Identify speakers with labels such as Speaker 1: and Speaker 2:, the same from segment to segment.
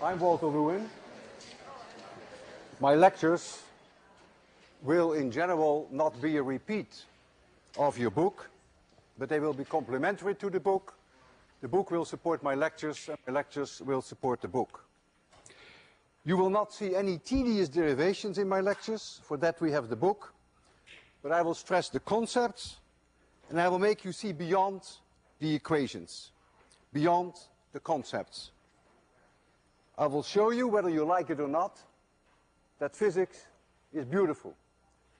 Speaker 1: I'm Walter Lewin. My lectures will in general not be a repeat of your book, but they will be complementary to the book. The book will support my lectures, and my lectures will support the book. You will not see any tedious derivations in my lectures. For that we have the book. But I will stress the concepts, and I will make you see beyond the equations, beyond the concepts. I will show you, whether you like it or not, that physics is beautiful.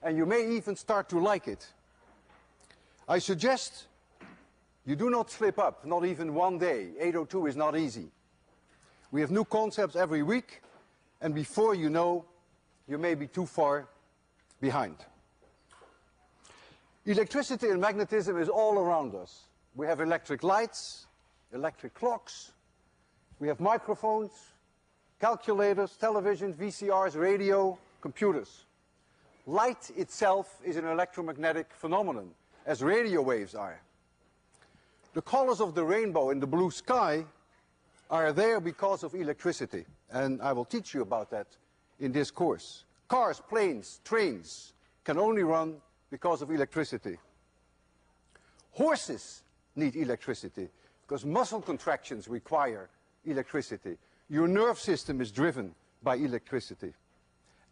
Speaker 1: And you may even start to like it. I suggest you do not slip up, not even one day. 802 is not easy. We have new concepts every week, and before you know, you may be too far behind. Electricity and magnetism is all around us. We have electric lights, electric clocks, we have microphones, calculators, televisions, VCRs, radio, computers. Light itself is an electromagnetic phenomenon, as radio waves are. The colors of the rainbow in the blue sky are there because of electricity, and I will teach you about that in this course. Cars, planes, trains can only run because of electricity. Horses need electricity because muscle contractions require electricity. Your nerve system is driven by electricity.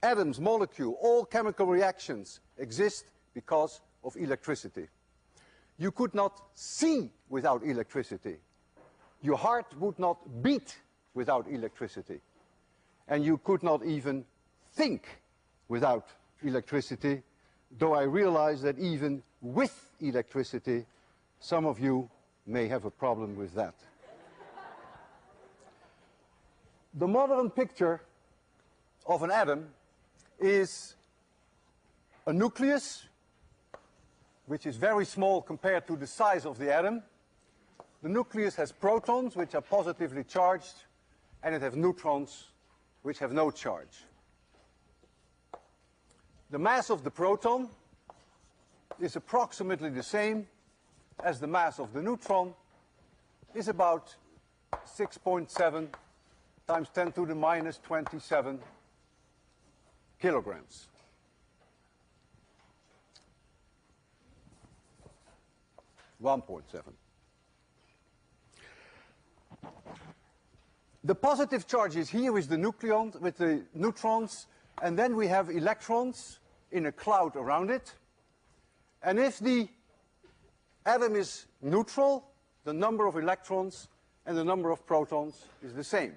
Speaker 1: Atoms, molecules, all chemical reactions exist because of electricity. You could not see without electricity. Your heart would not beat without electricity. And you could not even think without electricity, though I realize that even with electricity, some of you may have a problem with that. The modern picture of an atom is a nucleus, which is very small compared to the size of the atom. The nucleus has protons, which are positively charged, and it has neutrons, which have no charge. The mass of the proton is approximately the same as the mass of the neutron, is about 6.7 times 10 to the minus 27 kilograms. The positive charge is here with the nucleon, with the neutrons, and then we have electrons in a cloud around it. And if the atom is neutral, the number of electrons and the number of protons is the same.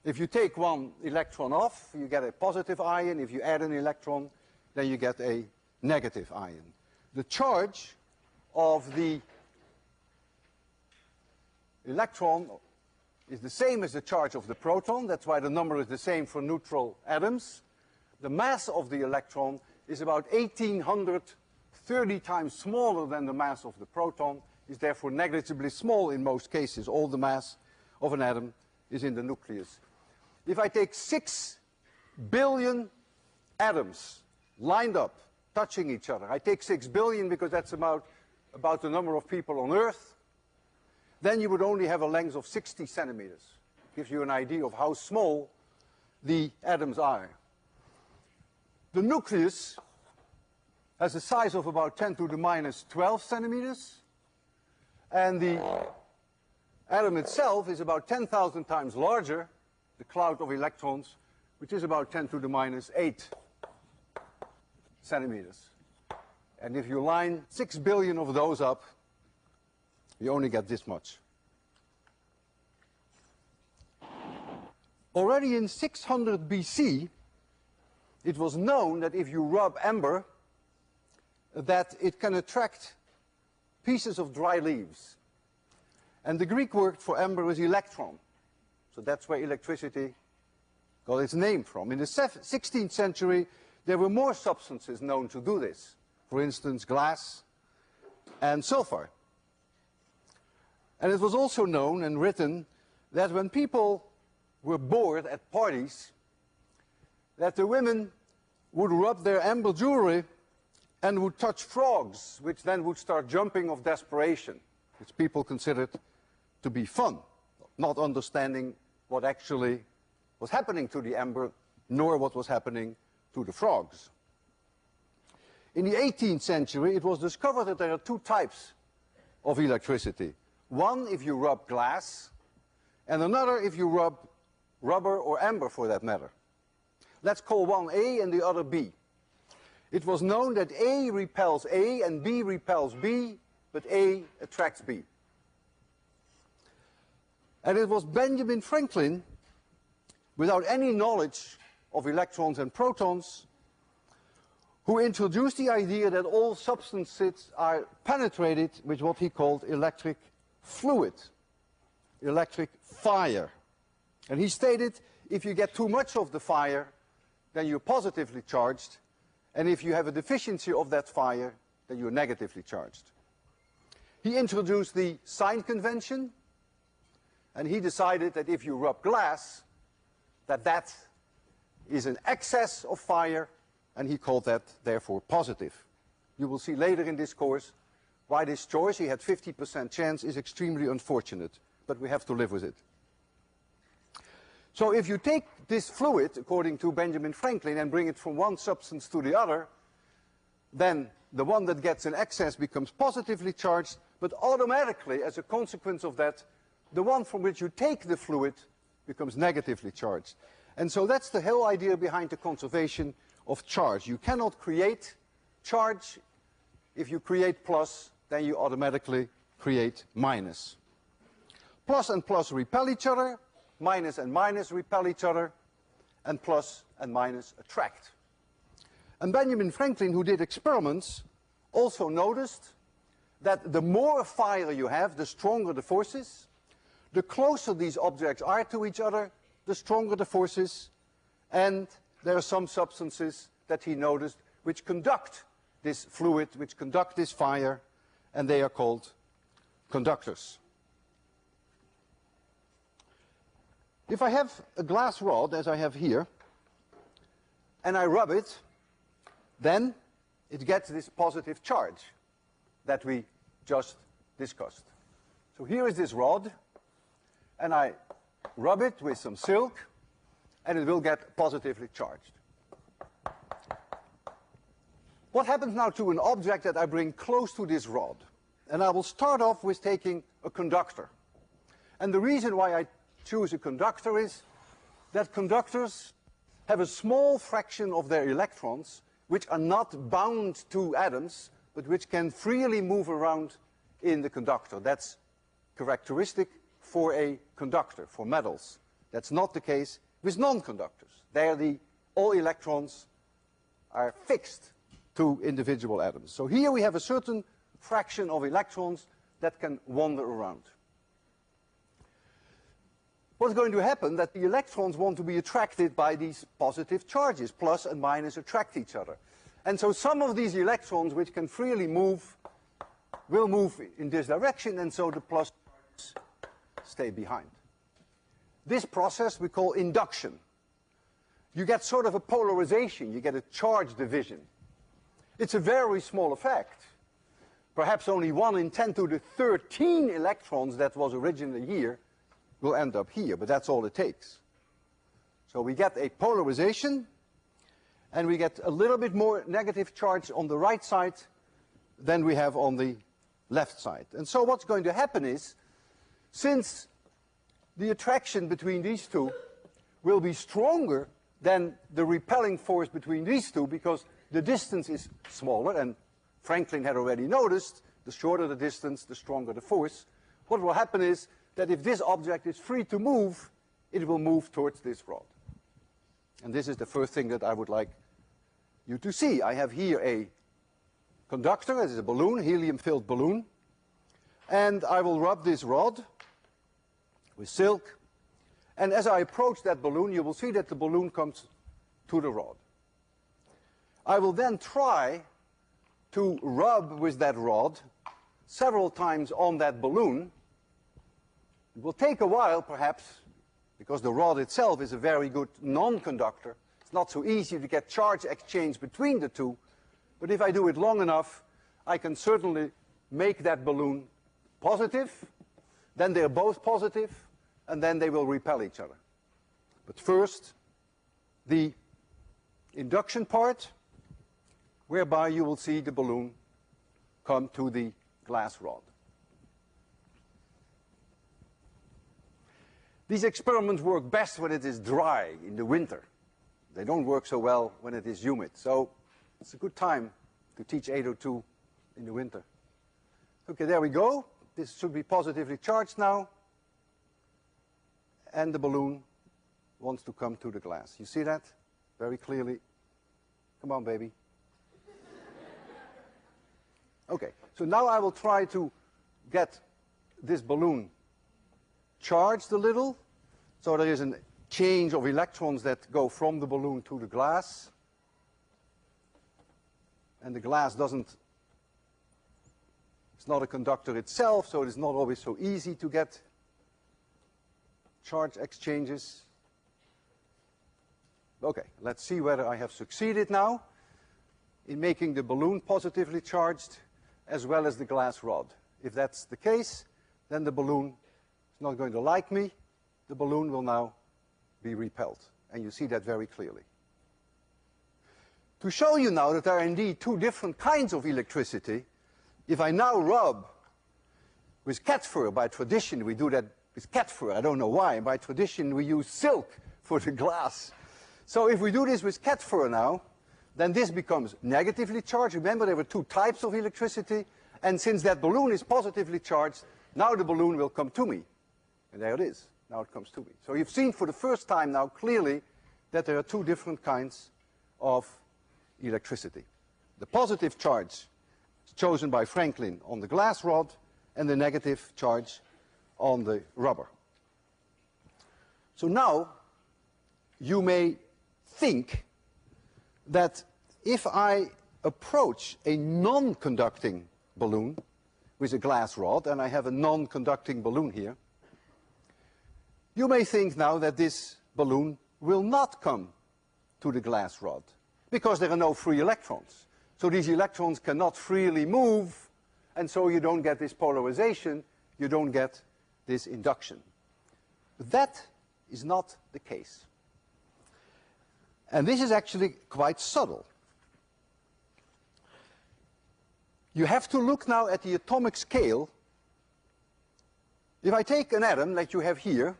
Speaker 1: If you take one electron off, you get a positive ion. If you add an electron, then you get a negative ion. The charge of the electron is the same as the charge of the proton. That's why the number is the same for neutral atoms. The mass of the electron is about 1830 times smaller than the mass of the proton, is therefore negligibly small in most cases. All the mass of an atom is in the nucleus. If I take 6 billion atoms lined up, touching each other, I take 6 billion because that's about the number of people on Earth, then you would only have a length of 60 centimeters. Gives you an idea of how small the atoms are. The nucleus has a size of about 10 to the minus 12 centimeters, and the atom itself is about 10,000 times larger, the cloud of electrons, which is about 10 to the minus 8 centimeters. And if you line 6 billion of those up, you only get this much. Already in 600 BC, it was known that if you rub amber, that it can attract pieces of dry leaves. And the Greek word for amber is electron. So that's where electricity got its name from. In the 16th century, there were more substances known to do this. For instance, glass and sulfur. And it was also known and written that when people were bored at parties, that the women would rub their amber jewelry and would touch frogs, which then would start jumping of desperation, which people considered to be fun, not understanding what actually was happening to the amber, nor what was happening to the frogs. In the 18th century, it was discovered that there are two types of electricity. One if you rub glass, and another if you rub rubber or amber for that matter. Let's call one A and the other B. It was known that A repels A and B repels B, but A attracts B. And it was Benjamin Franklin, without any knowledge of electrons and protons, who introduced the idea that all substances are penetrated with what he called electric fluid, electric fire. And he stated, if you get too much of the fire, then you're positively charged, and if you have a deficiency of that fire, then you're negatively charged. He introduced the sign convention, and he decided that if you rub glass, that is an excess of fire, and he called that, therefore, positive. You will see later in this course why this choice, he had 50% chance, is extremely unfortunate, but we have to live with it. So if you take this fluid, according to Benjamin Franklin, and bring it from one substance to the other, then the one that gets an excess becomes positively charged, but automatically, as a consequence of that, the one from which you take the fluid becomes negatively charged. And so that's the whole idea behind the conservation of charge. You cannot create charge. If you create plus, then you automatically create minus. Plus and plus repel each other, minus and minus repel each other, and plus and minus attract. And Benjamin Franklin, who did experiments, also noticed that the more fire you have, the stronger the forces. The closer these objects are to each other, the stronger the forces. And there are some substances that he noticed which conduct this fluid, which conduct this fire, and they are called conductors. If I have a glass rod, as I have here, and I rub it, then it gets this positive charge that we just discussed. So here is this rod, and I rub it with some silk, and it will get positively charged. What happens now to an object that I bring close to this rod? And I will start off with taking a conductor. And the reason why I choose a conductor is that conductors have a small fraction of their electrons which are not bound to atoms, but which can freely move around in the conductor. That's characteristic for a conductor, for metals. That's not the case with non-conductors. There all electrons are fixed to individual atoms. So here we have a certain fraction of electrons that can wander around. What's going to happen that the electrons want to be attracted by these positive charges. Plus and minus attract each other. And so some of these electrons which can freely move will move in this direction, and so the plus charges stay behind. This process we call induction. You get sort of a polarization, you get a charge division. It's a very small effect. Perhaps only 1 in 10 to the 13 electrons that was originally here will end up here, but that's all it takes. So we get a polarization, and we get a little bit more negative charge on the right side than we have on the left side. And so what's going to happen is, since the attraction between these two will be stronger than the repelling force between these two, because the distance is smaller, and Franklin had already noticed, the shorter the distance, the stronger the force. What will happen is that if this object is free to move, it will move towards this rod. And this is the first thing that I would like you to see. I have here a conductor, this is a balloon, helium-filled balloon, and I will rub this rod with silk, and as I approach that balloon, you will see that the balloon comes to the rod. I will then try to rub with that rod several times on that balloon. It will take a while, perhaps, because the rod itself is a very good non-conductor. It's not so easy to get charge exchange between the two, but if I do it long enough, I can certainly make that balloon positive. Then they're both positive, and then they will repel each other. But first, the induction part, whereby you will see the balloon come to the glass rod. These experiments work best when it is dry in the winter. They don't work so well when it is humid. So it's a good time to teach 802 in the winter. Okay, there we go. This should be positively charged now. And the balloon wants to come to the glass. You see that very clearly? Come on, baby. Okay, so now I will try to get this balloon charged a little. So there is a change of electrons that go from the balloon to the glass. And the glass it's not a conductor itself, so it is not always so easy to get charge exchanges. Okay, let's see whether I have succeeded now in making the balloon positively charged as well as the glass rod. If that's the case, then the balloon is not going to like me. The balloon will now be repelled, and you see that very clearly. To show you now that there are indeed two different kinds of electricity, if I now rub with cat fur, by tradition we do that with cat fur, I don't know why, by tradition we use silk for the glass. So if we do this with cat fur now, then this becomes negatively charged. Remember, there were two types of electricity, and since that balloon is positively charged, now the balloon will come to me. And there it is. Now it comes to me. So you've seen for the first time now clearly that there are two different kinds of electricity. The positive charge is chosen by Franklin on the glass rod, and the negative charge on the rubber. So now you may think that if I approach a non-conducting balloon with a glass rod, and I have a non-conducting balloon here, you may think now that this balloon will not come to the glass rod because there are no free electrons. So these electrons cannot freely move, and so you don't get this polarization, you don't get this induction. But that is not the case. And this is actually quite subtle. You have to look now at the atomic scale. If I take an atom like you have here,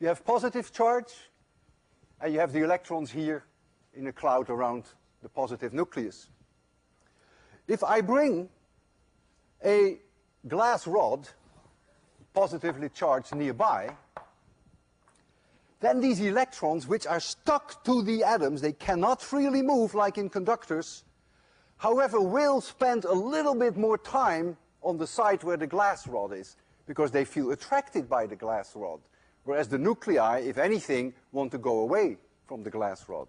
Speaker 1: you have positive charge, and you have the electrons here in a cloud around the positive nucleus. If I bring a glass rod, positively charged nearby, then these electrons, which are stuck to the atoms, they cannot freely move like in conductors, however, will spend a little bit more time on the side where the glass rod is, because they feel attracted by the glass rod. Whereas the nuclei, if anything, want to go away from the glass rod.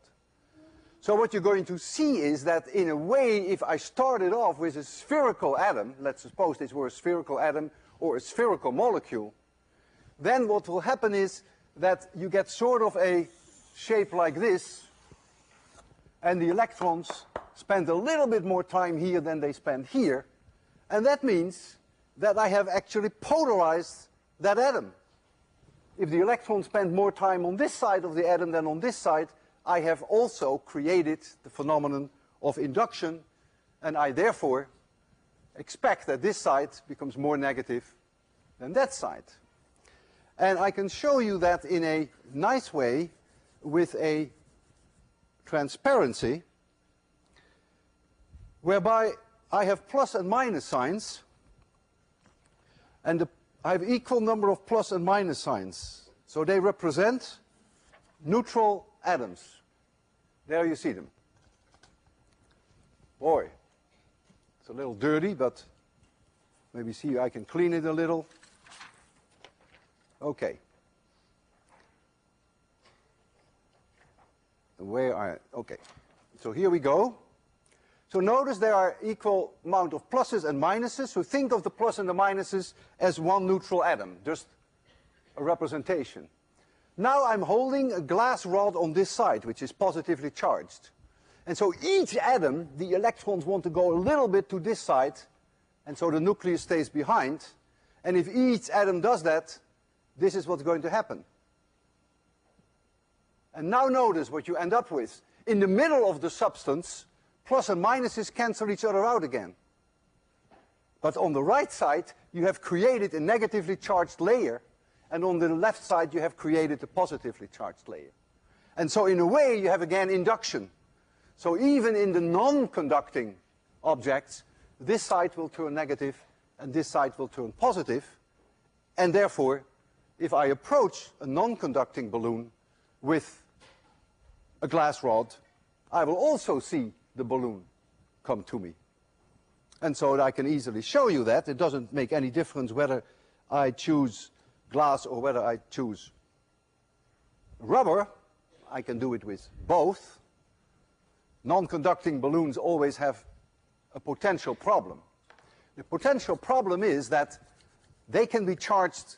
Speaker 1: So what you're going to see is that, in a way, if I started off with a spherical atom, let's suppose this were a spherical atom or a spherical molecule, then what will happen is that you get sort of a shape like this, and the electrons spend a little bit more time here than they spend here, and that means that I have actually polarized that atom. If the electrons spend more time on this side of the atom than on this side, I have also created the phenomenon of induction, and I therefore expect that this side becomes more negative than that side. And I can show you that in a nice way with a transparency, whereby I have plus and minus signs, and I have equal number of plus and minus signs. So they represent neutral atoms. There you see them. Boy, it's a little dirty, but maybe see I can clean it a little. Okay. Okay. So here we go. So notice there are equal amount of pluses and minuses. So think of the plus and the minuses as one neutral atom, just a representation. Now I'm holding a glass rod on this side, which is positively charged. And so each atom, the electrons want to go a little bit to this side, and so the nucleus stays behind. And if each atom does that, this is what's going to happen. And now notice what you end up with. In the middle of the substance, plus and minuses cancel each other out again. But on the right side, you have created a negatively charged layer, and on the left side, you have created a positively charged layer. And so in a way, you have again induction. So even in the non-conducting objects, this side will turn negative, and this side will turn positive. And therefore, if I approach a non-conducting balloon with a glass rod, I will also see the balloon come to me. And so I can easily show you that. It doesn't make any difference whether I choose glass or whether I choose rubber. I can do it with both. Non-conducting balloons always have a potential problem. The potential problem is that they can be charged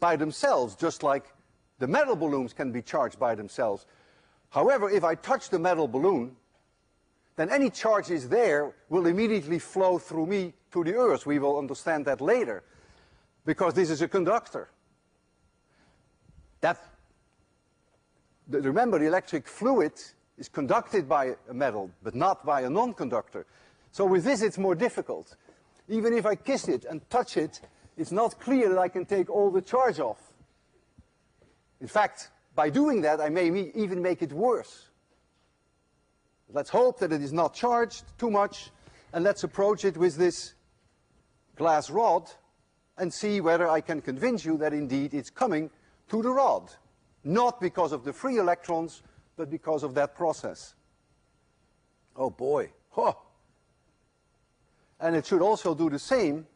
Speaker 1: by themselves, just like the metal balloons can be charged by themselves. However, if I touch the metal balloon, then any charges there will immediately flow through me to the earth. We will understand that later, because this is a conductor. Remember, the electric fluid is conducted by a metal, but not by a non-conductor. So with this, it's more difficult. Even if I kiss it and touch it, it's not clear that I can take all the charge off. In fact, by doing that, I may even make it worse. Let's hope that it is not charged too much, and let's approach it with this glass rod and see whether I can convince you that indeed it's coming to the rod. Not because of the free electrons, but because of that process. Oh boy. Huh. And it should also do the same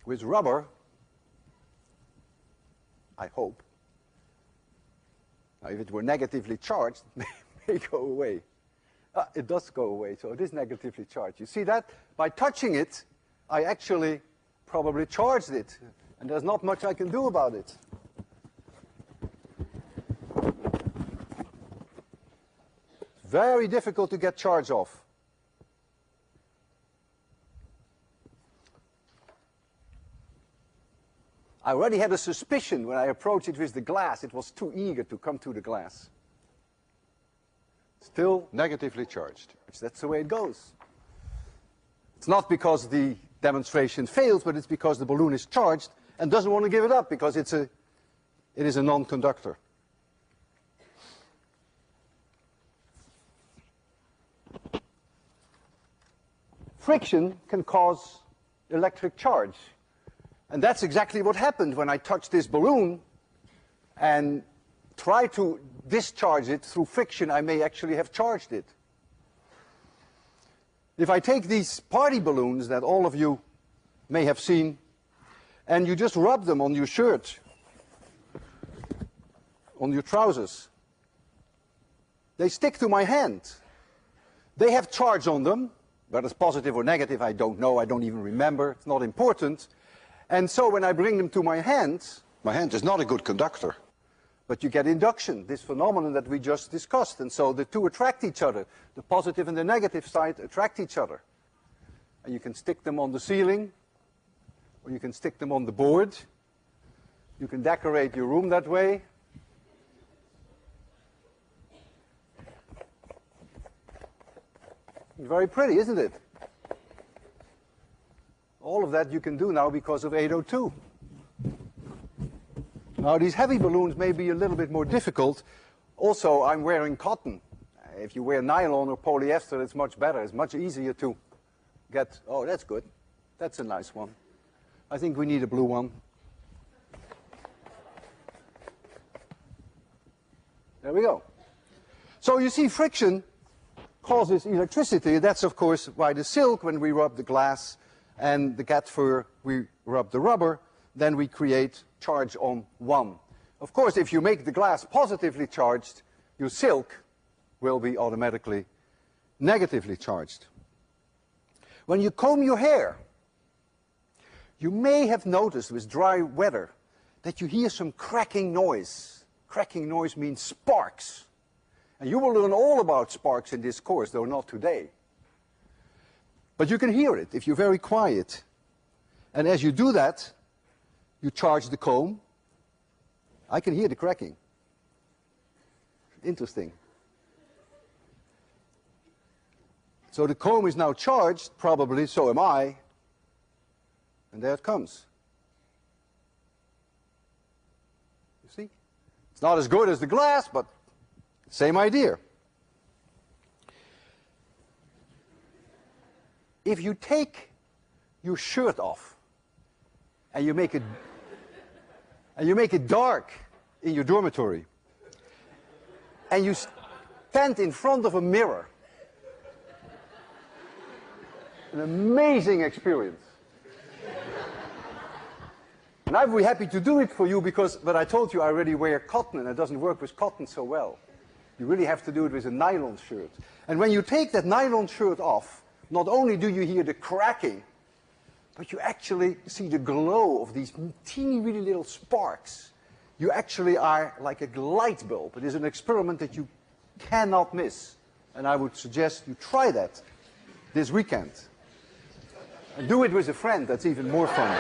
Speaker 1: with rubber, I hope. Now, if it were negatively charged, it may go away. It does go away, so it is negatively charged. You see that? By touching it, I actually probably charged it, and there's not much I can do about it. Very difficult to get charge off. I already had a suspicion when I approached it with the glass. It was too eager to come to the glass. Still negatively charged. That's the way it goes. It's not because the demonstration fails, but it's because the balloon is charged and doesn't want to give it up because it is a non-conductor. Friction can cause electric charge. And that's exactly what happened when I touched this balloon and tried to discharge it through friction. I may actually have charged it. If I take these party balloons that all of you may have seen, and you just rub them on your shirt, on your trousers, they stick to my hand. They have charge on them. Whether it's positive or negative, I don't know. I don't even remember. It's not important. And so when I bring them to my hand is not a good conductor. But you get induction, this phenomenon that we just discussed. And so the two attract each other. The positive and the negative side attract each other. And you can stick them on the ceiling, or you can stick them on the board. You can decorate your room that way. Very pretty, isn't it? All of that you can do now because of 802. Now, these heavy balloons may be a little bit more difficult. Also, I'm wearing cotton. If you wear nylon or polyester, it's much better. It's much easier to get. Oh, that's good. That's a nice one. I think we need a blue one. There we go. So you see, friction causes electricity. That's, of course, why the silk, when we rub the glass, and the cat fur, we rub the rubber, then we create charge on 1. Of course, if you make the glass positively charged, your silk will be automatically negatively charged. When you comb your hair, you may have noticed with dry weather that you hear some cracking noise. Cracking noise means sparks. And you will learn all about sparks in this course, though not today. But you can hear it if you're very quiet. And as you do that, you charge the comb. I can hear the cracking. Interesting. So the comb is now charged, probably, so am I. And there it comes. You see? It's not as good as the glass, but same idea. If you take your shirt off and you make it dark in your dormitory, and you stand in front of a mirror, an amazing experience. And I'd be happy to do it for you because, but I told you I already wear cotton and it doesn't work with cotton so well. You really have to do it with a nylon shirt. And when you take that nylon shirt off, not only do you hear the cracking, but you actually see the glow of these teeny, really little sparks. You actually are like a light bulb. It is an experiment that you cannot miss. And I would suggest you try that this weekend. And do it with a friend, that's even more fun.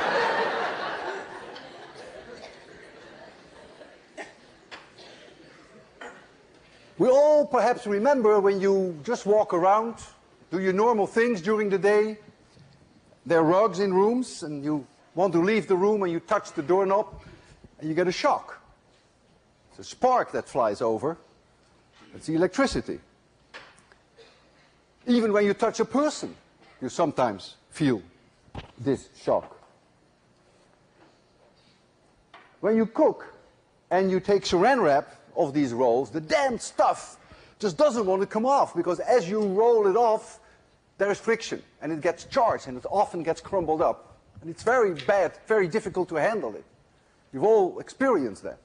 Speaker 1: We all perhaps remember when you just walk around, do your normal things during the day. There are rugs in rooms, and you want to leave the room, and you touch the doorknob, and you get a shock. It's a spark that flies over. It's the electricity. Even when you touch a person, you sometimes feel this shock. When you cook, and you take saran wrap of these rolls, the damn stuff just doesn't want to come off, because as you roll it off, there is friction, and it gets charged, and it often gets crumbled up. And it's very bad, very difficult to handle it. You've all experienced that.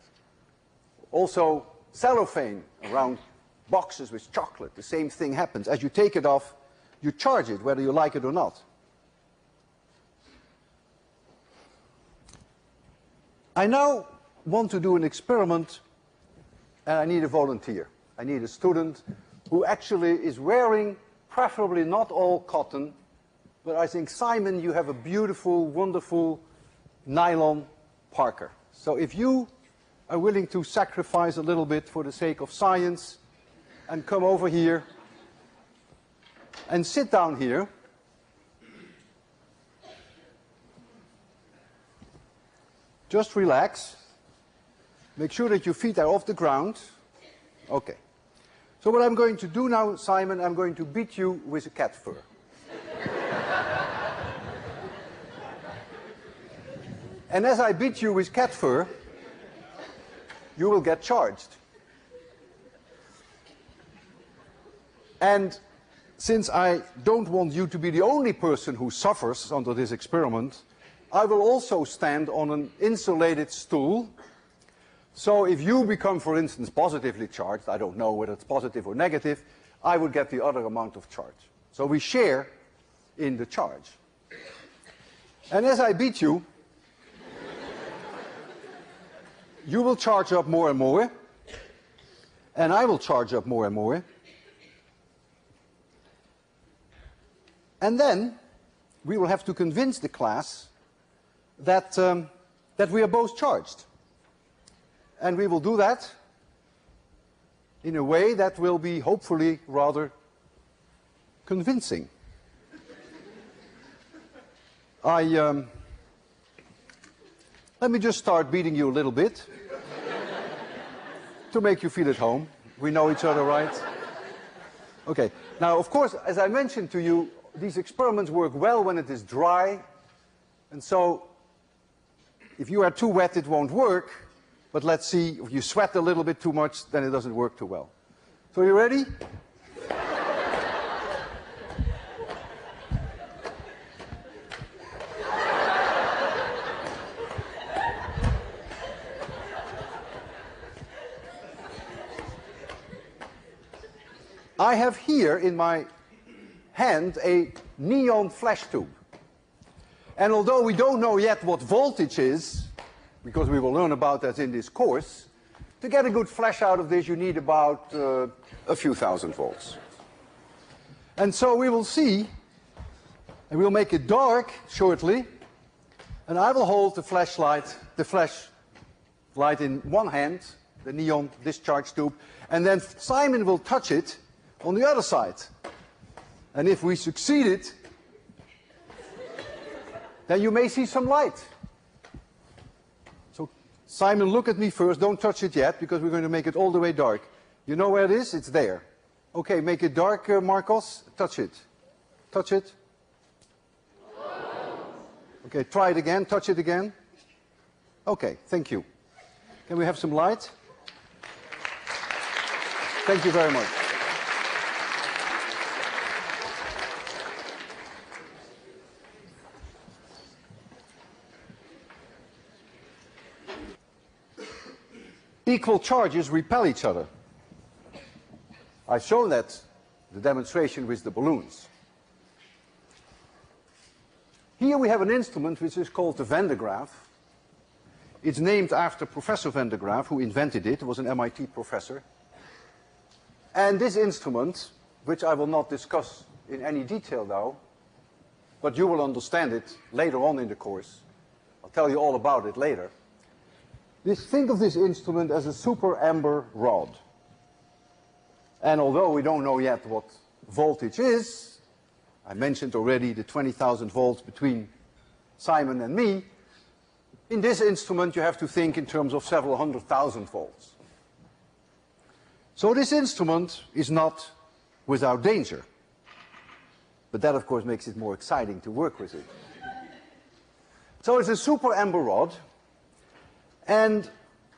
Speaker 1: Also, cellophane around boxes with chocolate, the same thing happens. As you take it off, you charge it, whether you like it or not. I now want to do an experiment, and I need a volunteer. I need a student who actually is wearing, preferably not all cotton, but I think, Simon, you have a beautiful, wonderful nylon parka. So if you are willing to sacrifice a little bit for the sake of science and come over here and sit down here. Just relax. Make sure that your feet are off the ground. Okay. So what I'm going to do now, Simon, I'm going to beat you with a cat fur. And as I beat you with cat fur, you will get charged. And since I don't want you to be the only person who suffers under this experiment, I will also stand on an insulated stool. So if you become, for instance, positively charged, I don't know whether it's positive or negative, I would get the other amount of charge. So we share in the charge. And as I beat you, you will charge up more and more, and I will charge up more and more. And then we will have to convince the class that, that we are both charged. And we will do that in a way that will be hopefully rather convincing. Let me just start beating you a little bit to make you feel at home. We know each other, right? Okay. Now, of course, as I mentioned to you, these experiments work well when it is dry. And so if you are too wet, it won't work. But let's see, if you sweat a little bit too much, then it doesn't work too well. So you ready? I have here in my hand a neon flash tube. And although we don't know yet what voltage is, because we will learn about that in this course, to get a good flash out of this you need about a few thousand volts. And so we will see, and we'll make it dark shortly, And I will hold the flashlight in one hand, the neon discharge tube, and then Simon will touch it on the other side. And if we succeeded, then you may see some light. So Simon, look at me first. Don't touch it yet, because we're going to make it all the way dark. You know where it is? It's there. Okay, make it dark, Marcos. Touch it. Touch it. Okay, try it again. Touch it again. Okay, thank you. Can we have some light? Thank you very much. Equal charges repel each other. I've shown that the demonstration with the balloons. Here we have an instrument which is called the Van de Graaff. It's named after Professor Van de Graaff, who invented it. He was an MIT professor. And this instrument, which I will not discuss in any detail now, but you will understand it later on in the course. I'll tell you all about it later. Think of this instrument as a super amber rod. And although we don't know yet what voltage is, I mentioned already the 20,000 volts between Simon and me, in this instrument you have to think in terms of several 100,000 volts. So this instrument is not without danger. But that of course makes it more exciting to work with it. So it's a super amber rod. And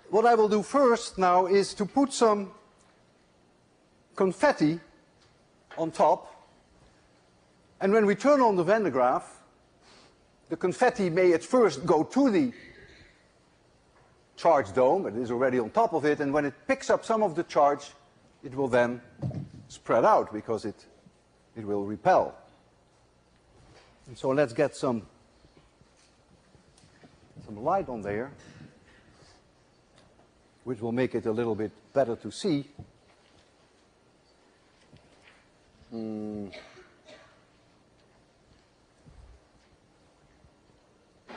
Speaker 1: what I will do first now is to put some confetti on top. And when we turn on the Van de Graaff, the confetti may at first go to the charge dome, it is already on top of it, and when it picks up some of the charge, it will then spread out because it will repel. And so let's get some light on there, which will make it a little bit better to see.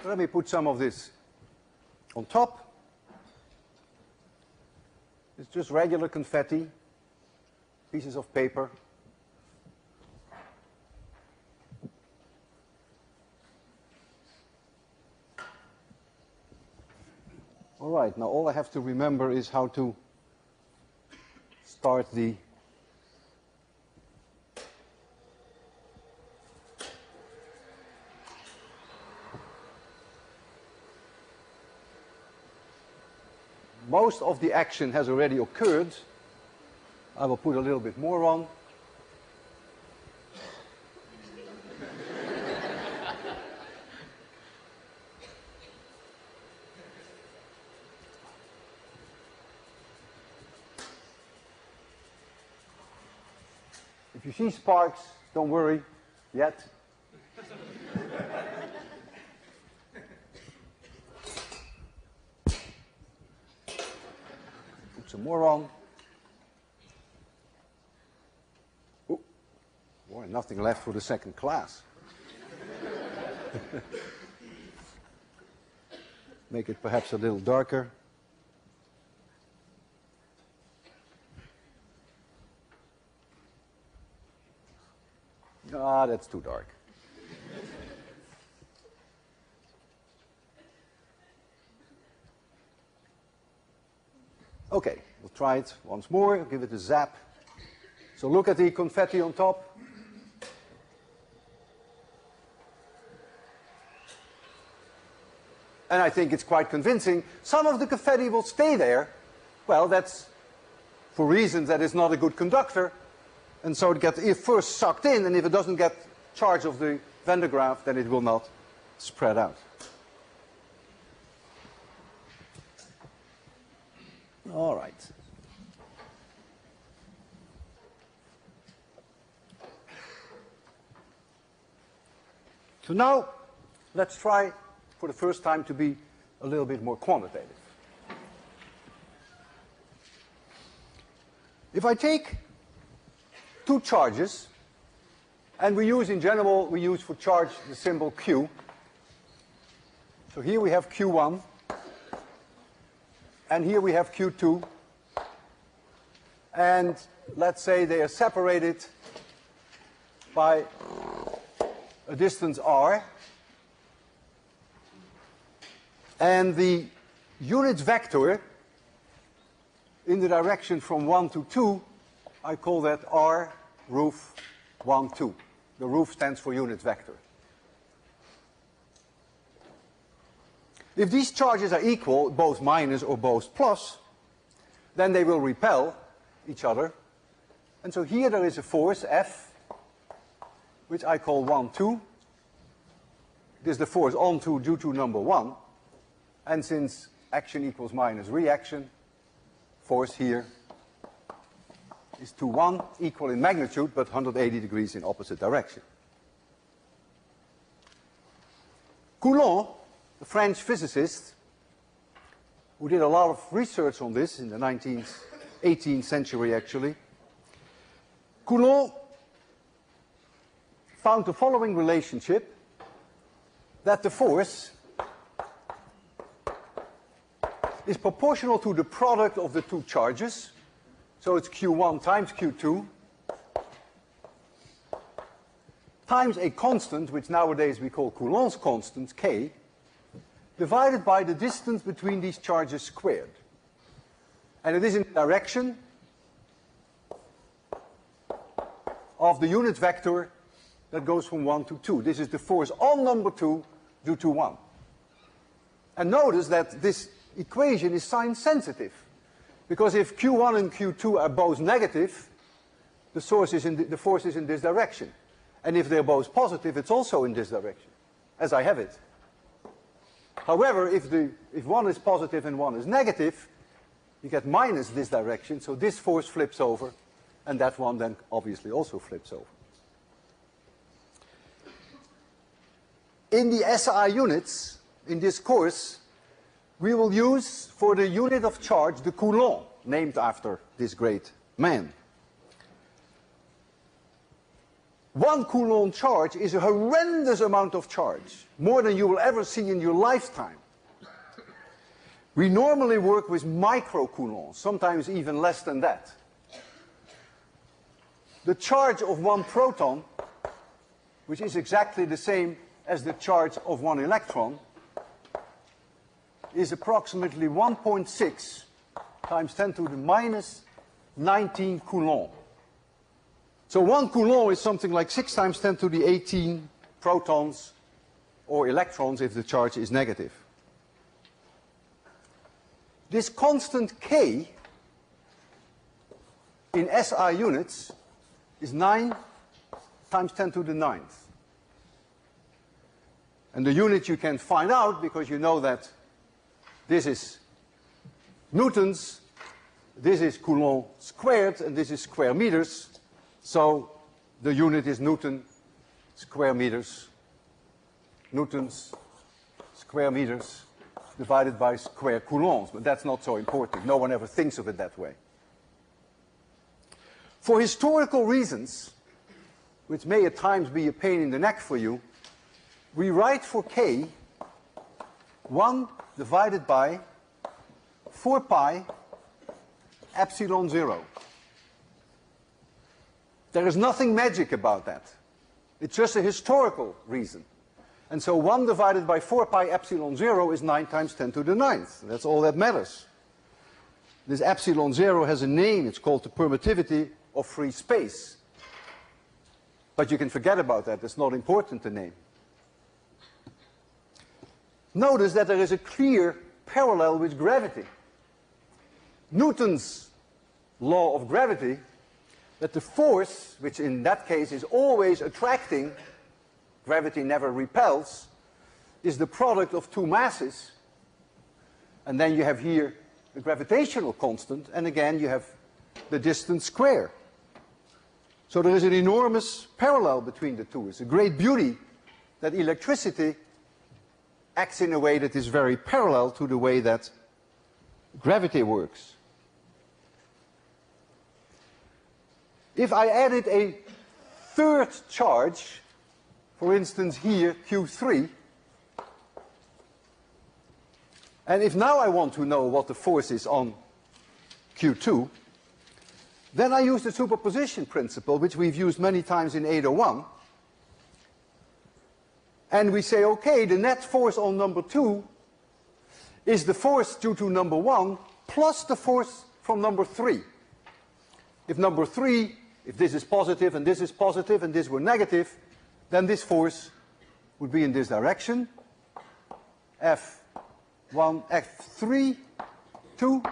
Speaker 1: Let me put some of this on top. It's just regular confetti, pieces of paper. All right, now all I have to remember is how to start the most of the action has already occurred. I will put a little bit more on. If you see sparks, don't worry yet. Put some more on. Ooh, boy, nothing left for the second class. Make it perhaps a little darker. Ah, that's too dark. Okay, we'll try it once more, give it a zap. So look at the confetti on top. And I think it's quite convincing. Some of the confetti will stay there. Well, that's for reasons that it's not a good conductor. And so it gets first sucked in, and if it doesn't get charge of the Van de Graaff, then it will not spread out. All right. So now, let's try for the first time to be a little bit more quantitative. If I take two charges, and we use in general, we use for charge the symbol Q. So here we have Q1, and here we have Q2, and let's say they are separated by a distance r, and the unit vector in the direction from 1 to 2, I call that r roof 1, 2. The roof stands for unit vector. If these charges are equal, both minus or both plus, then they will repel each other. And so here there is a force, F, which I call 1, 2. This is the force onto due to number 1. And since action equals minus reaction, force here is 2, 1, equal in magnitude, but 180 degrees in opposite direction. Coulomb, the French physicist, who did a lot of research on this in the 18th century actually, Coulomb found the following relationship, that the force is proportional to the product of the two charges. So it's Q1 times Q2 times a constant, which nowadays we call Coulomb's constant, K, divided by the distance between these charges squared. And it is in the direction of the unit vector that goes from 1 to 2. This is the force on number 2 due to 1. And notice that this equation is sign sensitive, because if Q1 and Q2 are both negative, the force is in this direction. And if they're both positive, it's also in this direction, as I have it. However, if one is positive and one is negative, you get minus this direction, so this force flips over, and that one then obviously also flips over. In the SI units, in this course, we will use for the unit of charge the Coulomb, named after this great man. 1 Coulomb charge is a horrendous amount of charge, more than you will ever see in your lifetime. We normally work with microcoulombs, sometimes even less than that. The charge of 1 proton, which is exactly the same as the charge of 1 electron, is approximately 1.6 times 10 to the minus 19 Coulomb. So 1 Coulomb is something like 6 times 10 to the 18 protons or electrons if the charge is negative. This constant K in SI units is 9 times 10 to the 9th. And the unit you can find out because you know that this is newtons, this is Coulomb squared, and this is square meters. So the unit is Newton square meters, newtons square meters divided by square coulombs. But that's not so important. No one ever thinks of it that way. For historical reasons, which may at times be a pain in the neck for you, we write for K 1 divided by 4 pi epsilon 0. There is nothing magic about that. It's just a historical reason. And so 1 divided by 4 pi epsilon 0 is 9 times 10 to the 9th. That's all that matters. This epsilon 0 has a name. It's called the permittivity of free space. But you can forget about that. It's not important, the name. Notice that there is a clear parallel with gravity. Newton's law of gravity, that the force, which in that case is always attracting, gravity never repels, is the product of two masses. And then you have here the gravitational constant, and again you have the distance square. So there is an enormous parallel between the two. It's a great beauty that electricity acts in a way that is very parallel to the way that gravity works. If I added a third charge, for instance here, Q3, And if now I want to know what the force is on Q2, then I use the superposition principle, which we've used many times in 801. And we say, okay, the net force on number 2 is the force due to number 1 plus the force from number 3. If number 3, if this is positive and this were negative, then this force would be in this direction. F1, F3, 2.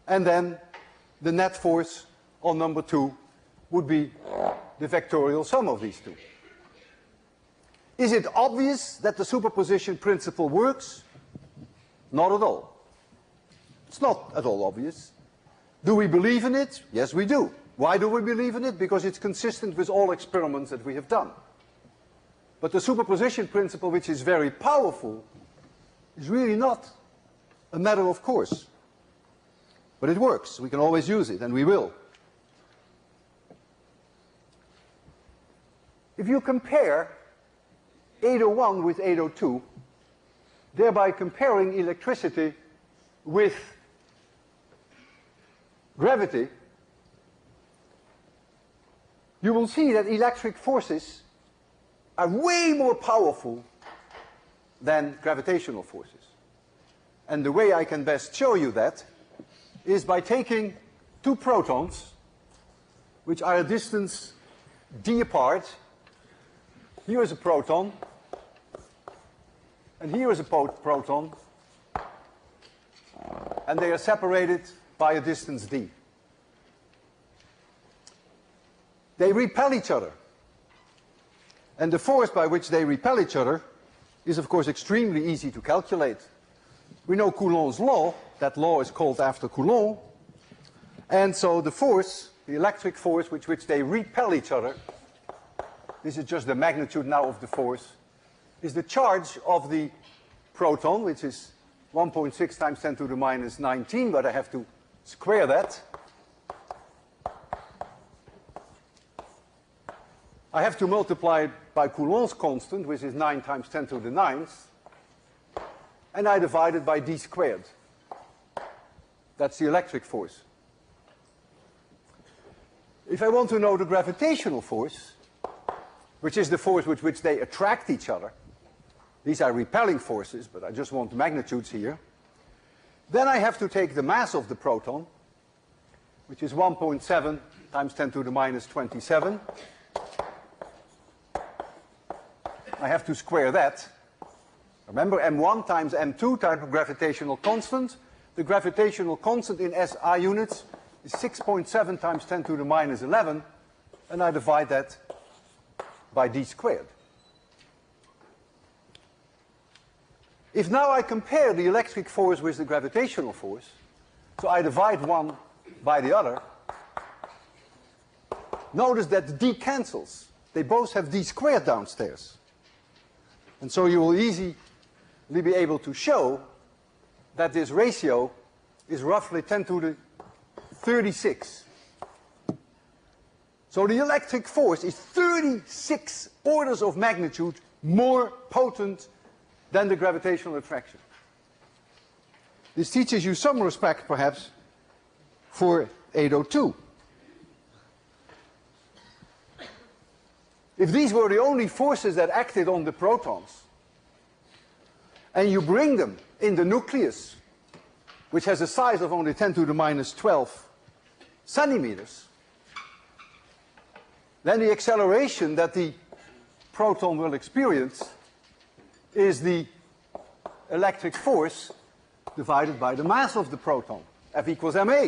Speaker 1: And then the net force on number 2 would be the vectorial sum of these two. Is it obvious that the superposition principle works? Not at all. It's not at all obvious. Do we believe in it? Yes, we do. Why do we believe in it? Because it's consistent with all experiments that we have done. But the superposition principle, which is very powerful, is really not a matter of course. But it works. We can always use it, and we will. If you compare 801 with 802, thereby comparing electricity with gravity, you will see that electric forces are way more powerful than gravitational forces. And the way I can best show you that is by taking two protons, which are a distance d apart. Here is a proton, and here is a proton, and they are separated by a distance d. They repel each other. And the force by which they repel each other is, of course, extremely easy to calculate. We know Coulomb's law. That law is called after Coulomb. And so the force, the electric force with which they repel each other, this is just the magnitude now of the force, is the charge of the proton, which is 1.6 times 10 to the minus 19, but I have to square that. I have to multiply it by Coulomb's constant, which is 9 times 10 to the 9th, and I divide it by d squared. That's the electric force. If I want to know the gravitational force, which is the force with which they attract each other, these are repelling forces, but I just want the magnitudes here, then I have to take the mass of the proton, which is 1.7 times 10 to the minus 27. I have to square that. Remember, m1 times m2 times gravitational constant. The gravitational constant in SI units is 6.7 times 10 to the minus 11, and I divide that by d squared. If now I compare the electric force with the gravitational force, so I divide one by the other, notice that the d cancels. They both have d squared downstairs. And so you will easily be able to show that this ratio is roughly 10 to the 36. So the electric force is 36 orders of magnitude more potent than the gravitational attraction. This teaches you some respect, perhaps, for 802. If these were the only forces that acted on the protons, and you bring them in the nucleus, which has a size of only 10 to the minus 12 centimeters, then the acceleration that the proton will experience is the electric force divided by the mass of the proton, F equals ma,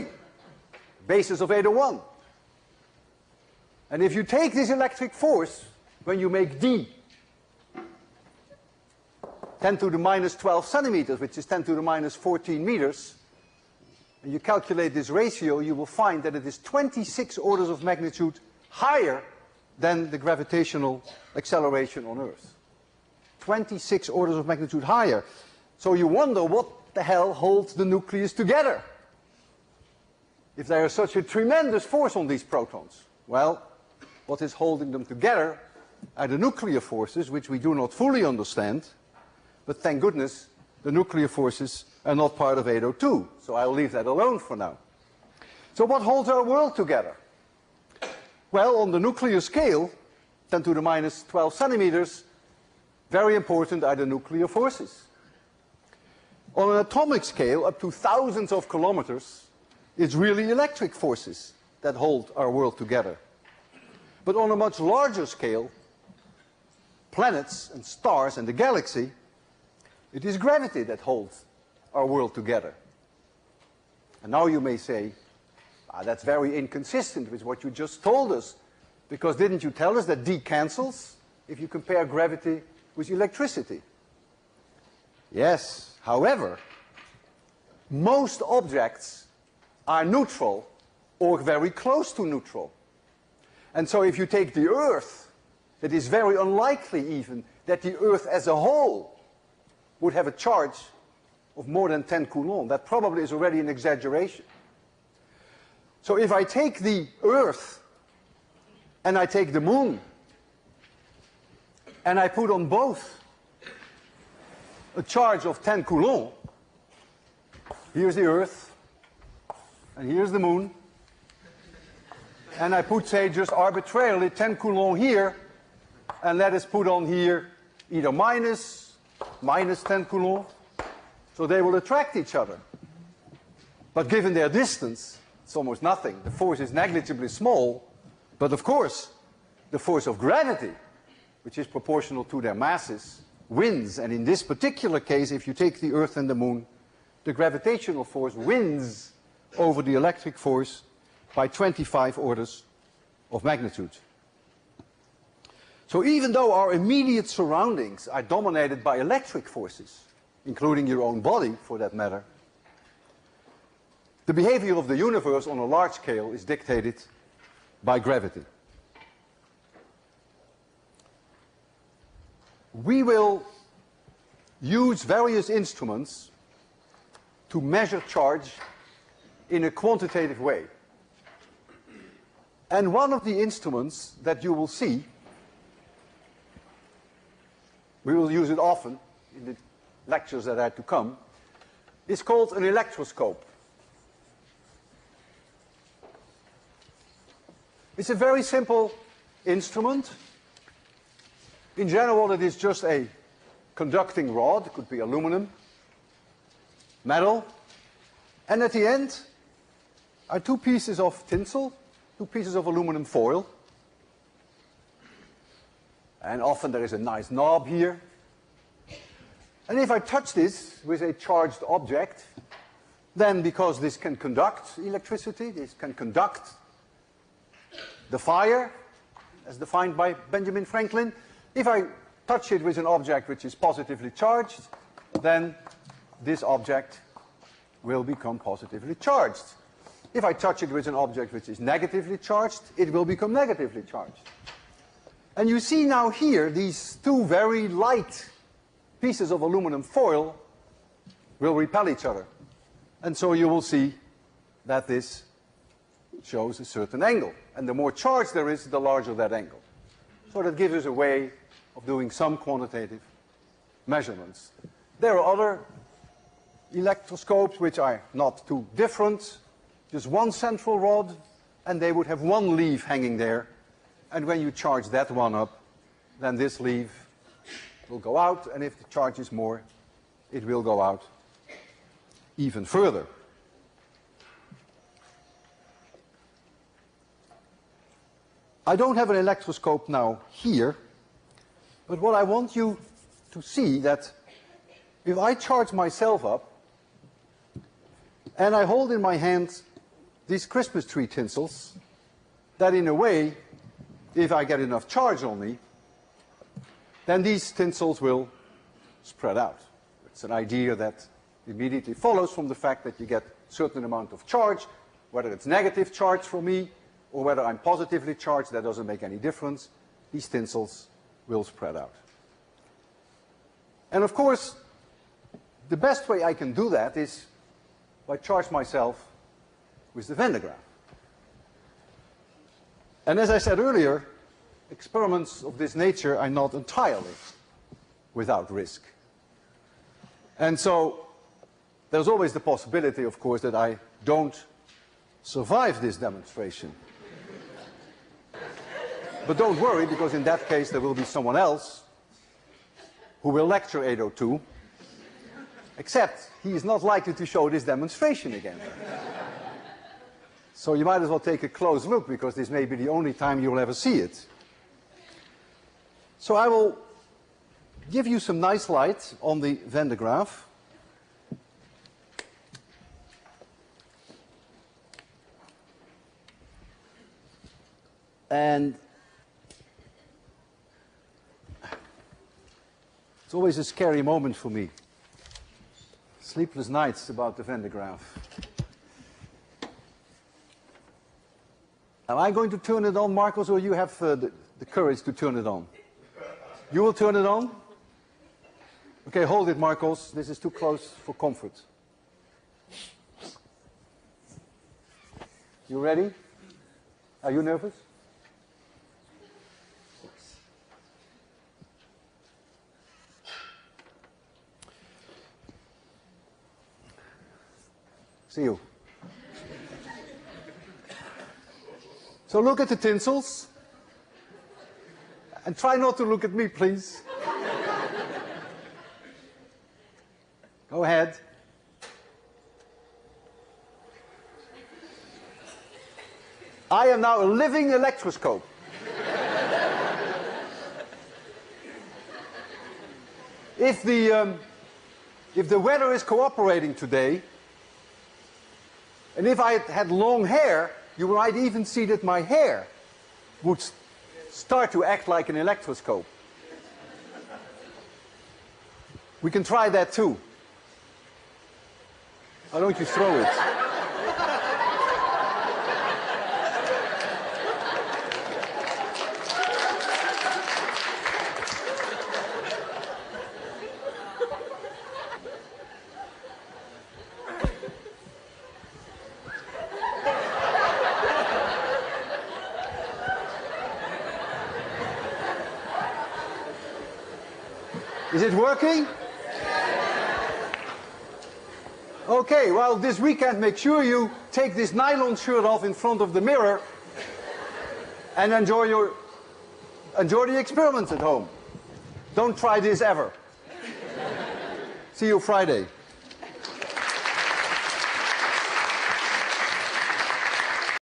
Speaker 1: basis of 801. And if you take this electric force, when you make d 10 to the minus 12 centimeters, which is 10 to the minus 14 meters, and you calculate this ratio, you will find that it is 26 orders of magnitude higher than the gravitational acceleration on Earth. 26 orders of magnitude higher. So you wonder what the hell holds the nucleus together, if there is such a tremendous force on these protons. Well, what is holding them together are the nuclear forces, which we do not fully understand, But thank goodness the nuclear forces are not part of 802, so I'll leave that alone for now. So what holds our world together? Well, on the nuclear scale, 10 to the minus 12 centimeters, very important are the nuclear forces. On an atomic scale, up to thousands of kilometers, it's really electric forces that hold our world together. But on a much larger scale, planets and stars and the galaxy, it is gravity that holds our world together. And now you may say, that's very inconsistent with what you just told us, because didn't you tell us that D cancels if you compare gravity with electricity? Yes, however, most objects are neutral or very close to neutral. And so if you take the Earth, it is very unlikely even that the Earth as a whole would have a charge of more than 10 Coulomb. That probably is already an exaggeration. So if I take the Earth and I take the Moon and I put on both a charge of 10 Coulomb, here's the Earth and here's the Moon, and I put, say, just arbitrarily 10 Coulomb here, and let us put on here either minus 10 Coulomb, so they will attract each other. But given their distance, it's almost nothing. The force is negligibly small, but of course, the force of gravity, which is proportional to their masses, wins. And in this particular case, if you take the Earth and the Moon, the gravitational force wins over the electric force by 25 orders of magnitude. So even though our immediate surroundings are dominated by electric forces, including your own body for that matter, the behavior of the universe on a large scale is dictated by gravity. We will use various instruments to measure charge in a quantitative way. And one of the instruments that you will see, we will use it often in the lectures that are to come, is called an electroscope. It's a very simple instrument. In general, it is just a conducting rod. It could be aluminum, metal, and at the end are two pieces of tinsel, two pieces of aluminum foil, and often there is a nice knob here. And if I touch this with a charged object, then because this can conduct electricity, this can conduct the fire, as defined by Benjamin Franklin, if I touch it with an object which is positively charged, then this object will become positively charged. If I touch it with an object which is negatively charged, it will become negatively charged. And you see now here these two very light pieces of aluminum foil will repel each other. And so you will see that this shows a certain angle. And the more charge there is, the larger that angle. So that gives us a way of doing some quantitative measurements. There are other electroscopes which are not too different. Just one central rod, and they would have one leaf hanging there. And when you charge that one up, then this leaf will go out, and if the charge is more, it will go out even further. I don't have an electroscope now here, but what I want you to see that if I charge myself up, and I hold in my hand these Christmas tree tinsels, that in a way, if I get enough charge on me, then these tinsels will spread out. It's an idea that immediately follows from the fact that you get a certain amount of charge, whether it's negative charge for me or whether I'm positively charged, that doesn't make any difference. These tinsels will spread out. And of course, the best way I can do that is by charge myself with the Van de Graaff. And as I said earlier, experiments of this nature are not entirely without risk. And so there's always the possibility, of course, that I don't survive this demonstration. But don't worry, because in that case there will be someone else who will lecture 802, except he is not likely to show this demonstration again. So you might as well take a close look, because this may be the only time you will ever see it. So I will give you some nice light on the Van de Graaff. And it's always a scary moment for me. Sleepless nights about the Van de Graaff. Am I going to turn it on, Marcos, or you have the courage to turn it on? You will turn it on? Okay, hold it, Marcos. This is too close for comfort. You ready? Are you nervous? See you. So look at the tinsels. And try not to look at me, please. Go ahead. I am now a living electroscope. If the weather is cooperating today, and if I had long hair, you might even see that my hair would start to act like an electroscope. We can try that too. Why don't you throw it? Is it working? Okay, well, this weekend make sure you take this nylon shirt off in front of the mirror and enjoy the experiment at home. Don't try this ever. See you Friday.